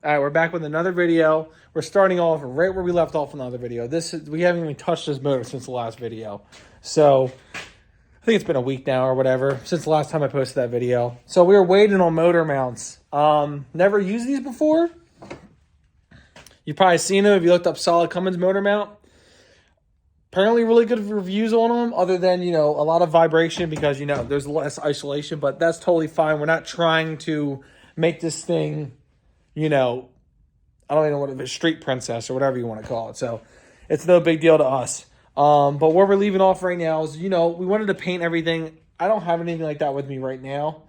All right, we're back with another video. We're starting off right where we left off in the other video. We haven't even touched this motor since the last video. So I think it's been a week now or whatever since the last time I posted that video. So we were waiting on motor mounts. Never used these before. You've probably seen them if you looked up Solid Cummins motor mount. Apparently really good reviews on them, other than, a lot of vibration because, there's less isolation, but that's totally fine. We're not trying to make this thing, I don't even know what it is, street princess or whatever you want to call it. So it's no big deal to us. But what we're leaving off right now is, we wanted to paint everything. I don't have anything like that with me right now.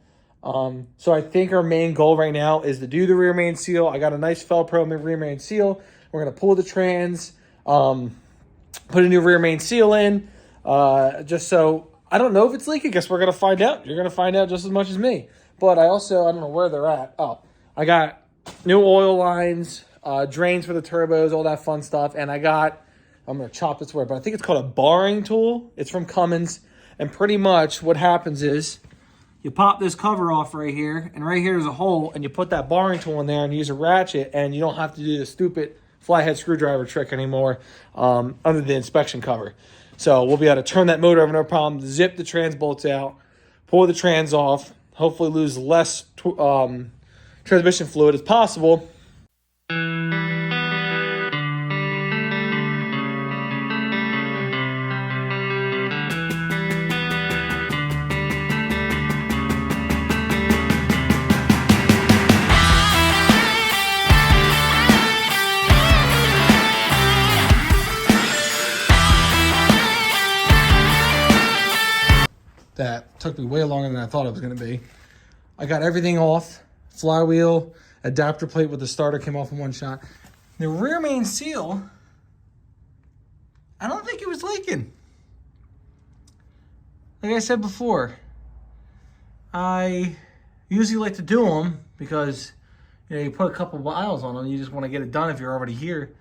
So I think our main goal right now is to do the rear main seal. I got a nice Fel-Pro rear main seal. We're going to pull the trans, put a new rear main seal in, just so, I don't know if it's leaking. I guess we're going to find out. You're going to find out just as much as me. But I don't know where they're at. Oh, I got new oil lines, drains for the turbos, all that fun stuff. And I'm going to chop this word, but I think it's called a barring tool. It's from Cummins. And pretty much what happens is you pop this cover off right here, and right here is a hole, and you put that barring tool in there and use a ratchet, and you don't have to do the stupid flathead screwdriver trick anymore under the inspection cover. So we'll be able to turn that motor over, no problem, zip the trans bolts out, pull the trans off, hopefully lose less transmission fluid as possible. That took me way longer than I thought it was going to be. I got everything off. Flywheel, adapter plate with the starter came off in one shot. The rear main seal, I don't think it was leaking. Like I said before, I usually like to do them because you put a couple miles on them. You just want to get it done if you're already here.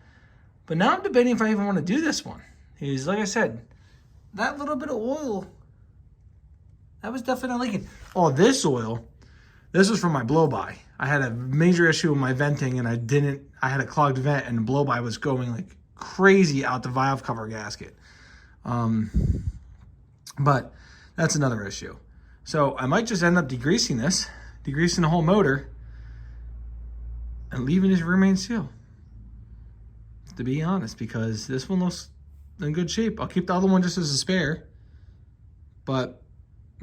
But now I'm debating if I even want to do this one. Because like I said, that little bit of oil, that was definitely leaking. Oh, this oil, this was from my blow-by. I had a major issue with my venting, and I had a clogged vent, and the blow-by was going like crazy out the valve cover gasket. But that's another issue. So I might just end up degreasing the whole motor, and leaving this rear main seal, to be honest, because this one looks in good shape. I'll keep the other one just as a spare, but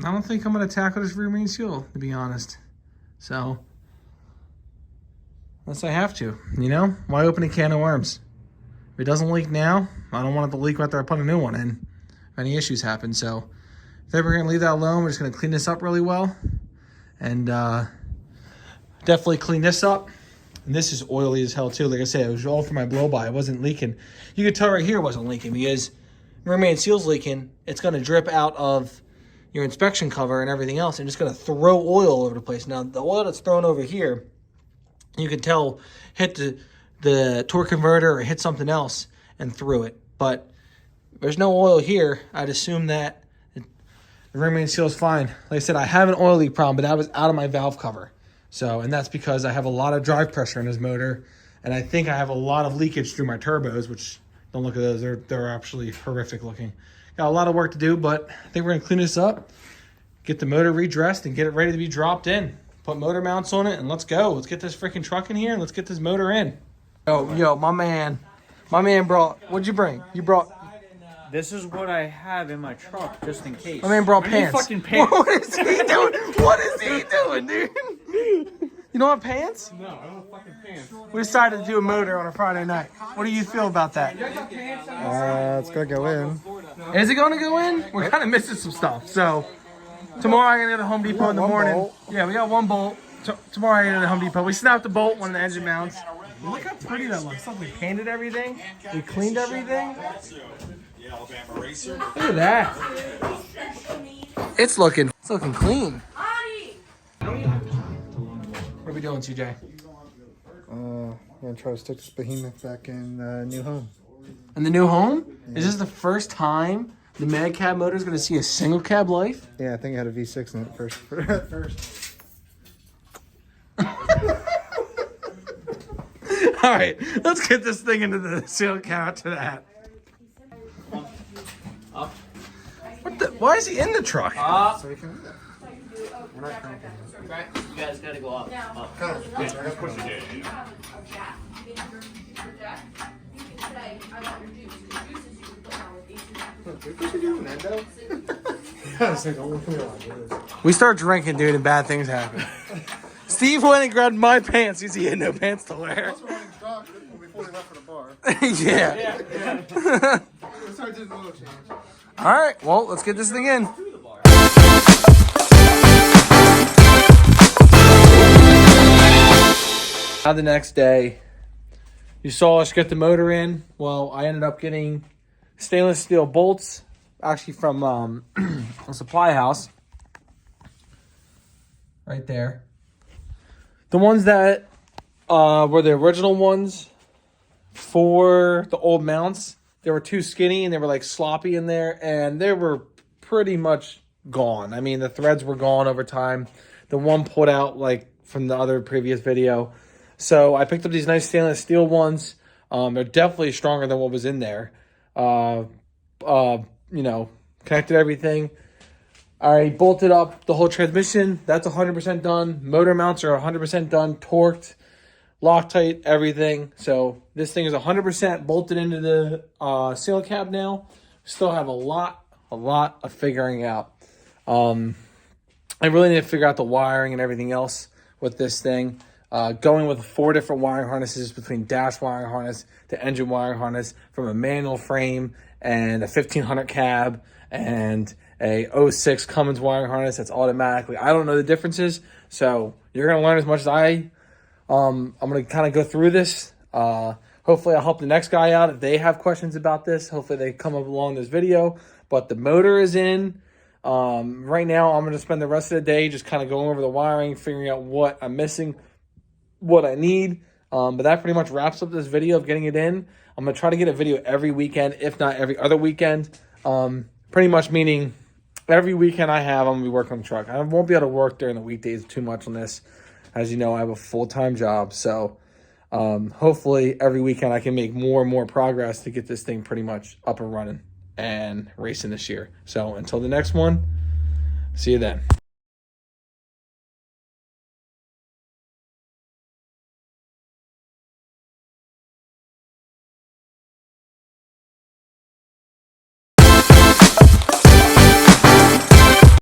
I don't think I'm going to tackle this rear main seal, to be honest. So, unless I have to, why open a can of worms? If it doesn't leak now, I don't want it to leak after I put a new one in, if any issues happen. So, I think we're going to leave that alone. We're just going to clean this up really well. And definitely clean this up. And this is oily as hell, too. Like I said, it was all for my blow-by. It wasn't leaking. You could tell right here it wasn't leaking because rear main seal's leaking. It's going to drip out of your inspection cover and everything else, and just going to throw oil all over the place. Now, the oil that's thrown over here, you can tell hit the torque converter or hit something else and threw it. But there's no oil here. I'd assume that the rear main seal is fine. Like I said, I have an oil leak problem, but that was out of my valve cover. So, and that's because I have a lot of drive pressure in this motor, and I think I have a lot of leakage through my turbos, which, don't look at those, they're actually horrific looking. Got a lot of work to do, but I think we're going to clean this up, get the motor redressed, and get it ready to be dropped in. Put motor mounts on it, and let's go. Let's get this freaking truck in here, and let's get this motor in. Yo, my man brought, what'd you bring? You brought... This is what I have in my truck, just in case. My man brought pants. Fucking pants. What is he doing? What is he doing, dude? You don't have pants? No, I don't have fucking pants. We decided to do a motor on a Friday night. What do you feel about that? It's gonna go in. Is it going to go in? We're kind of missing some stuff. So tomorrow I'm gonna go to Home Depot in the morning. bolt. Yeah, we got one bolt. Tomorrow I'm gonna go to Home Depot. We snapped the bolt, one of the engine mounts. Look how pretty that looks. We painted everything. We cleaned everything. Look at that. It's looking clean. What are we doing, CJ? I'm gonna try to stick this behemoth back in new home. In the new home? Yeah. Is this the first time the Mad Cab motor is going to see a single cab life? Yeah, I think it had a V6 in it first. All right, let's get this thing into the seal cab to that. Up. What the? Why is he in the truck? Up. So we can. We're not cranking. Right. You guys gotta go up. Up. Kind of. Yeah, I gotta push it. What you doing, Nando? We start drinking, dude, and bad things happen. Steve went and grabbed my pants because he had no pants to wear. Also running stock before we left for the bar. Yeah. So I did a little change. All right, well, let's get this thing in. Now the next day, you saw us get the motor in. Well, I ended up getting stainless steel bolts, actually from a supply house. Right there. The ones that were the original ones for the old mounts, they were too skinny and they were like sloppy in there, and they were pretty much gone. I mean, the threads were gone over time. The one pulled out like from the other previous video. So I picked up these nice stainless steel ones. They're definitely stronger than what was in there. You know, connected everything. I bolted up the whole transmission. That's 100% done. Motor mounts are 100% done. Torqued, Loctite, everything. So this thing is 100% bolted into the seal cab now. Still have a lot of figuring out. I really need to figure out the wiring and everything else with this thing. Going with 4 different wiring harnesses between dash wiring harness to engine wiring harness from a manual frame and a 1500 cab and a 06 Cummins wiring harness that's automatically. I don't know the differences, so you're going to learn as much as I'm going to kind of go through this. Hopefully I'll help the next guy out if they have questions about this. Hopefully they come up along this video. But the motor is in. Right now I'm going to spend the rest of the day just kind of going over the wiring, figuring out what I'm missing, what I need. But that pretty much wraps up this video of getting it in. I'm going to try to get a video every weekend, if not every other weekend. Pretty much meaning every weekend I have, I'm going to be working on the truck. I won't be able to work during the weekdays too much on this. As you know, I have a full-time job. So hopefully every weekend I can make more and more progress to get this thing pretty much up and running and racing this year. So until the next one, see you then.